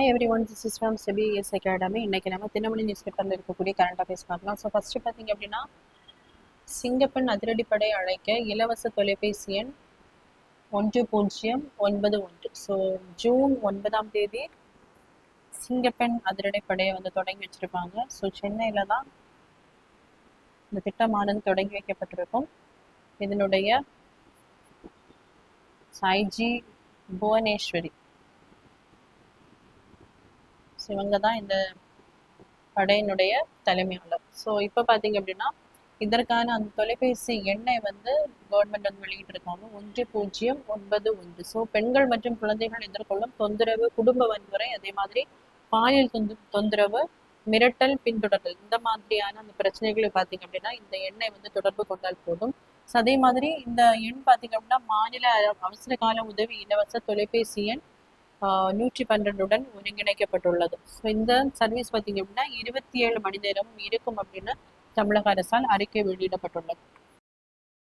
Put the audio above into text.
Hi everyone, this is from CBS academy. இன்னைக்கு நம்ம Dinamani news பேப்பரில் இருக்கக்கூடிய கரண்ட் அஃபேர்ஸ் பார்க்கலாம். ஸோ ஃபர்ஸ்ட் பார்த்தீங்க அப்படின்னா, சிங்கப்பெண் அதிரடிப்படை அழைக்க இலவச தொலைபேசி எண் 1091. ஸோ ஜூன் 9 சிங்கப்பெண் அதிரடிப்படையை தொடங்கி வச்சிருப்பாங்க. ஸோ சென்னையில் தான் இந்த திட்டமானது தொடங்கி வைக்கப்பட்டிருக்கும். இதனுடைய ஐஜி புவனேஸ்வரி, இவங்க தான் இந்த படையினுடைய தலைமையாளர். ஸோ இப்போ பார்த்தீங்க அப்படின்னா, இதற்கான அந்த தொலைபேசி எண்ணை கவர்மெண்ட் வெளியிட்டிருக்காங்க, 1091. ஸோ பெண்கள் மற்றும் குழந்தைகள் எதிர்கொள்ளும் தொந்தரவு, குடும்ப வன்முறை, அதே மாதிரி பாலியல் தொந்தரவு, மிரட்டல், பின்தொடர்தல், இந்த மாதிரியான அந்த பிரச்சனைகளை பார்த்தீங்க அப்படின்னா இந்த எண்ணை தொடர்பு கொண்டால் போதும். ஸோ அதே மாதிரி இந்த எண் பார்த்தீங்க அப்படின்னா மாநில அவசர கால உதவி இலவச தொலைபேசி எண் 112 ஒருங்கிணைக்கப்பட்டுள்ளது. ஸோ இந்த சர்வீஸ் பார்த்தீங்க அப்படின்னா 27 மணி நேரம் இருக்கும் அப்படின்னு தமிழக அரசால் அறிக்கை வெளியிடப்பட்டுள்ளது.